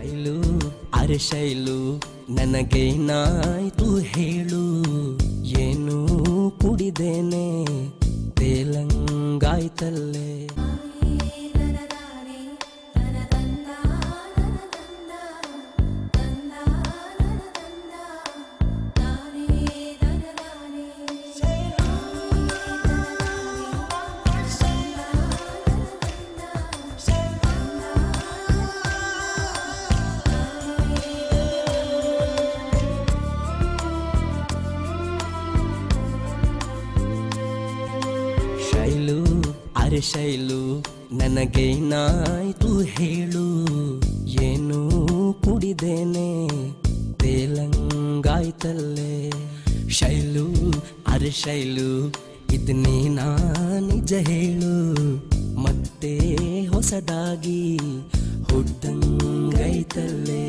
ಶೈಲು ಅರೆ ಶೈಲು ನನಗೇನಾಯ್ತು ಹೇಳು, ಏನು ಕುಡಿದೇನೆ ತೇಲಂಗಾಯ್ತಲ್ಲೇ. ಶೈಲು ಅರೆ ಶೈಲು ನನಗೇನಾಯ್ತು ಹೇಳು, ಏನು ಕುಡಿದೇನೆ ತೇಲಂಗಾಯ್ತಲ್ಲೇ. ಶೈಲು ಅರೆ ಶೈಲು ಇದು ನೀನಾ ನಿಜ ಹೇಳು, ಮತ್ತೆ ಹೊಸದಾಗಿ ಹುಟ್ಟಂಗೈತಲ್ಲೇ.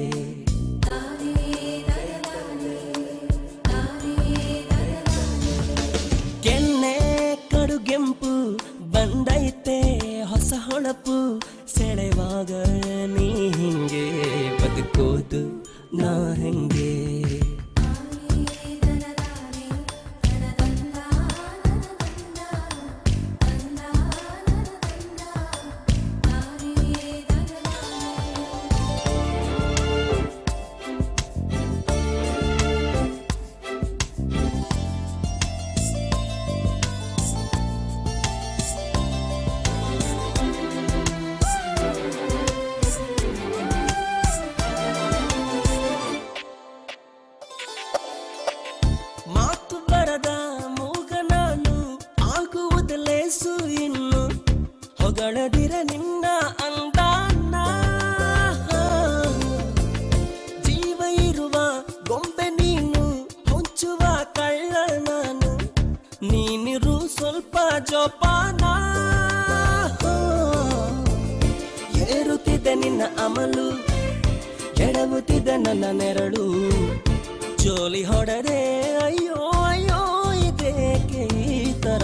ಕೆನ್ನೆ ಕಡುಗೆಂಪು ಬಂದೈತೆ ಹೊಸ ಹೊಳಪು, ಸೆಳೆವಾಗ ನೀ ಹಿಂಗೆ ಬದುಕೋದು ನಾ ಹೆಂಗೆ. ಮಾತು ಬರದ ಮೂಗ ನಾನು ಆಗುವುದಲೇಸು ಇನ್ನು, ಹೊಗಳದಿರ ನಿನ್ನ ಅಂದಾನ. ಜೀವ ಇರುವ ಗೊಂಬೆ ನೀನು, ಹೊಂಚುವ ಕಳ್ಳ ನಾನು, ನೀನಿರು ಸ್ವಲ್ಪ ಜೋಪಾನ. ಏರುತ್ತಿದ್ದ ನಿನ್ನ ಅಮಲು, ಎಡವುತ್ತಿದ್ದ ನನ್ನ ನೆರಳು, ಜೋಲಿ ಹೊಡದೆ ಅಯ್ಯೋ ಅಯ್ಯೋ ಇದೇಕೆ ಈ ತರ.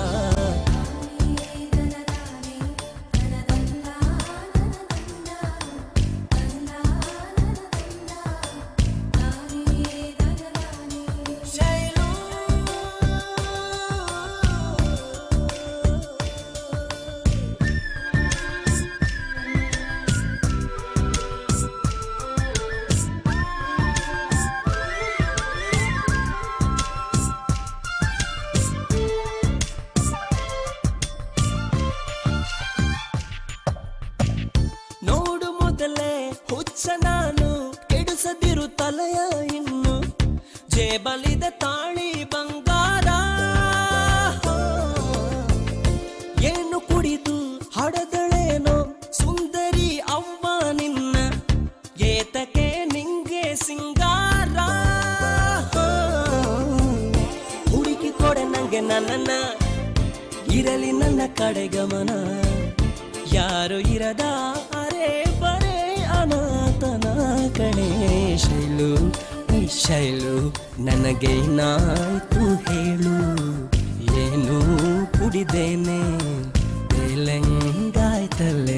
ನೋಡು ಮೊದಲೇ ಹುಚ್ಚ ನಾನು, ಕೆಡಿಸದಿರು ತಲೆಯ ಇನ್ನು, ಜೇಬಲಿದ ತಾಳಿ ಬಂಗಾರ. ಏನು ಕುಡಿದು ಹಡದಳೇನೋ ಸುಂದರಿ ಅವ್ವ ನಿನ್ನ, ಏತಕ್ಕೆ ನಿಂಗೆ ಸಿಂಗಾರ. ಹುಡುಕಿ ಕೊಡೆ ನಂಗೆ ನನ್ನನ್ನ, ಇರಲಿ ನನ್ನ ಕಡೆ ಗಮನ. ಯಾರು ಇರದ ಅರೆ ಬರೇ ಅನಾಥನ ಕಣೆ. ಶೈಲು ಈ ಶೈಲು ನನಗೇನಾಯ್ತು ಹೇಳು, ಏನು ಕುಡಿದೇನೆ ತೇಲಂಗಾಯ್ತಲ್ಲೇ.